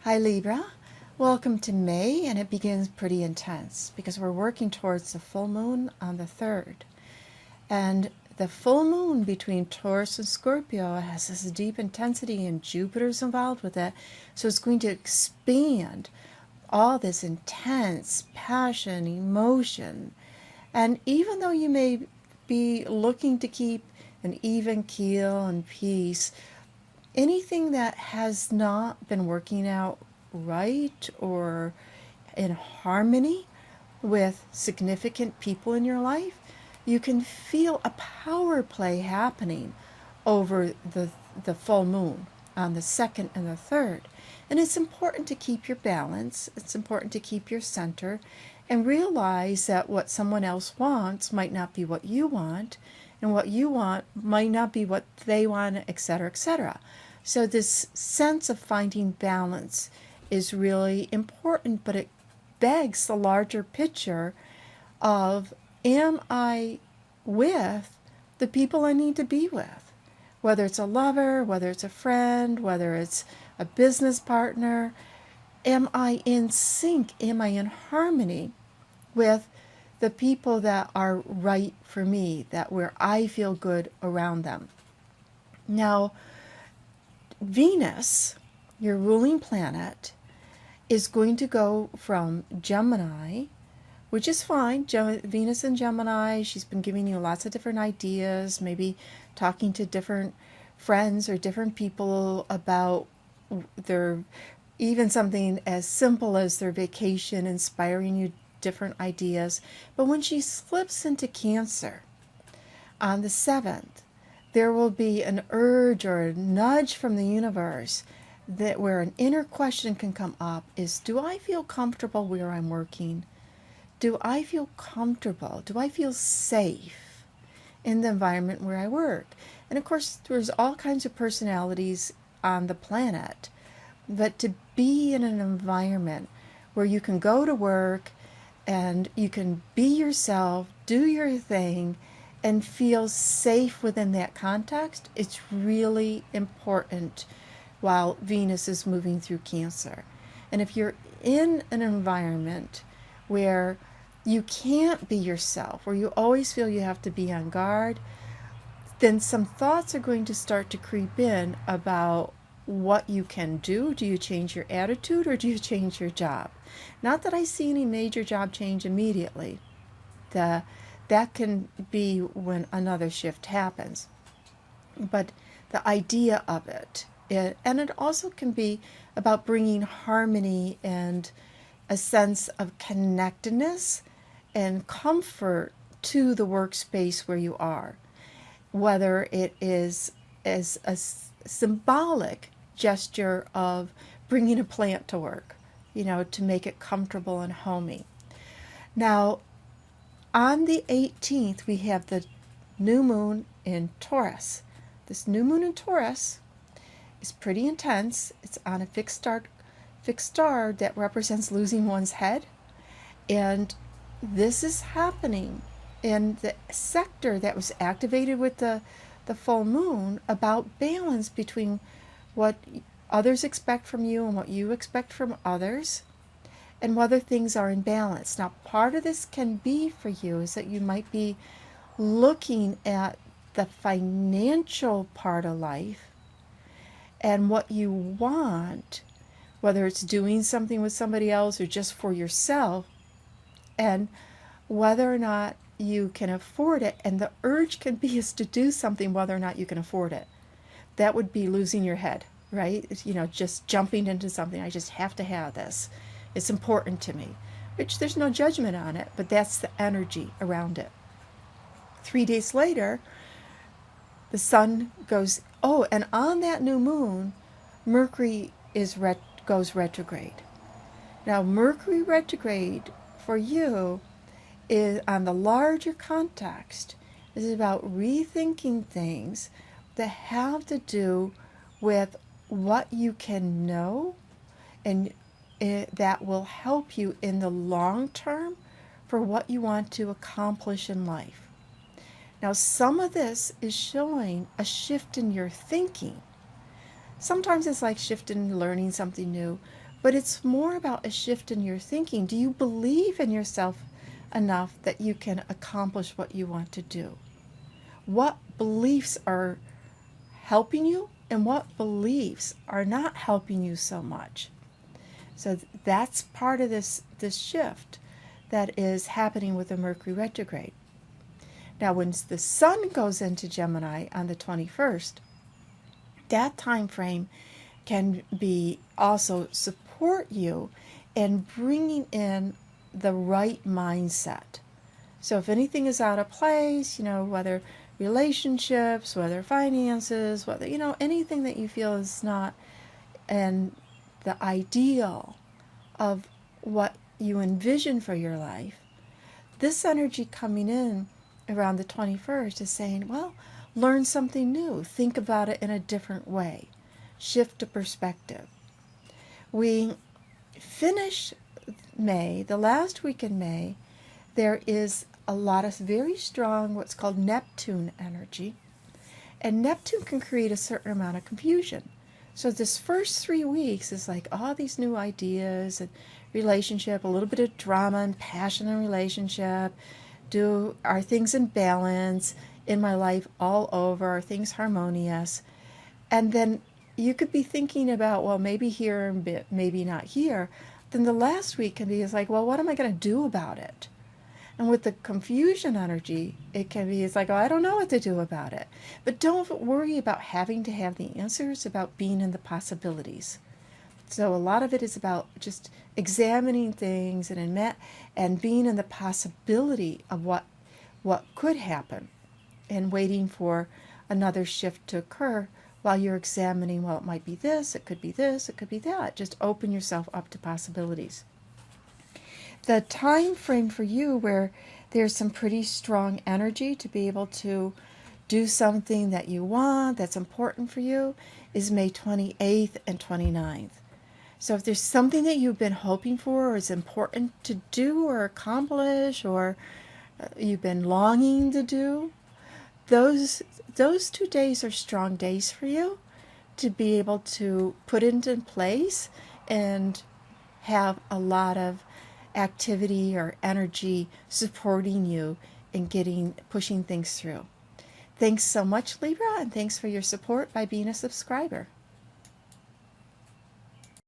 Hi Libra, welcome to May, and it begins pretty intense because we're working towards the full moon on the 3rd. And the full moon between Taurus and Scorpio has this deep intensity, and Jupiter's involved with it. So it's going to expand all this intense passion, emotion. And even though you may be looking to keep an even keel and peace, anything that has not been working out right or in harmony with significant people in your life, you can feel a power play happening over the full moon on the 2nd and the 3rd. And it's important to keep your balance. It's important to keep your center and realize that what someone else wants might not be what you want, and what you want might not be what they want, etc., etc. So this sense of finding balance is really important, but it begs the larger picture of, am I with the people I need to be with? Whether it's a lover, whether it's a friend, whether it's a business partner, am I in sync? Am I in harmony with the people that are right for me, that where I feel good around them? Now, Venus, your ruling planet, is going to go from Gemini, which is fine. Venus in Gemini, she's been giving you lots of different ideas, maybe talking to different friends or different people about their, even something as simple as their vacation, inspiring you different ideas. But when she slips into Cancer on the 7th, there will be an urge or a nudge from the universe that where an inner question can come up is, do I feel comfortable where I'm working? Do I feel comfortable? Do I feel safe in the environment where I work? And of course, there's all kinds of personalities on the planet, but to be in an environment where you can go to work and you can be yourself, do your thing, and feel safe within that context, it's really important while Venus is moving through Cancer. And if you're in an environment where you can't be yourself, where you always feel you have to be on guard, then some thoughts are going to start to creep in about what you can do. Do you change your attitude or do you change your job? Not that I see any major job change immediately. That can be when another shift happens. But the idea of it, and it also can be about bringing harmony and a sense of connectedness and comfort to the workspace where you are, whether it is as a symbolic gesture of bringing a plant to work, to make it comfortable and homey. Now, on the 18th, we have the new moon in Taurus. This new moon in Taurus is pretty intense. It's on a fixed star that represents losing one's head. And this is happening in the sector that was activated with the full moon, about balance between what others expect from you and what you expect from others, and whether things are in balance. Now, part of this can be for you is that you might be looking at the financial part of life and what you want, whether it's doing something with somebody else or just for yourself, and whether or not you can afford it. And the urge can be is to do something whether or not you can afford it. That would be losing your head, right? Just jumping into something. I just have to have this. It's important to me, which there's no judgment on it, but that's the energy around it. 3 days later, the sun goes, and on that new moon, Mercury goes retrograde. Now, Mercury retrograde for you is, on the larger context, is about rethinking things that have to do with what you can know, and that will help you in the long term for what you want to accomplish in life. Now, some of this is showing a shift in your thinking. Sometimes it's like shifting, learning something new, but it's more about a shift in your thinking. Do you believe in yourself enough that you can accomplish what you want to do? What beliefs are helping you and what beliefs are not helping you so much? So that's part of this shift that is happening with the Mercury retrograde. Now, when the sun goes into Gemini on the 21st, that time frame can be also support you in bringing in the right mindset. So if anything is out of place, whether relationships, whether finances, whether, anything that you feel is not in the ideal of what you envision for your life, this energy coming in around the 21st is saying, well, learn something new. Think about it in a different way. Shift the perspective. We finish May, the last week in May, there is a lot of very strong what's called Neptune energy. And Neptune can create a certain amount of confusion. So this first 3 weeks is like all these new ideas and relationship, a little bit of drama and passion in relationship. Are things in balance in my life all over? Are things harmonious? And then you could be thinking about, well, maybe here and maybe not here. Then the last week can be, it's like, well, what am I going to do about it? And with the confusion energy, it can be, it's like, oh, I don't know what to do about it. But don't worry about having to have the answers, about being in the possibilities. So a lot of it is about just examining things and being in the possibility of what could happen and waiting for another shift to occur while you're examining, well, it might be this, it could be this, it could be that. Just open yourself up to possibilities. The time frame for you where there's some pretty strong energy to be able to do something that you want, that's important for you, is May 28th and 29th. So if there's something that you've been hoping for or is important to do or accomplish or you've been longing to do, those 2 days are strong days for you to be able to put into place and have a lot of activity or energy supporting you in pushing things through. Thanks so much, Libra, and thanks for your support by being a subscriber.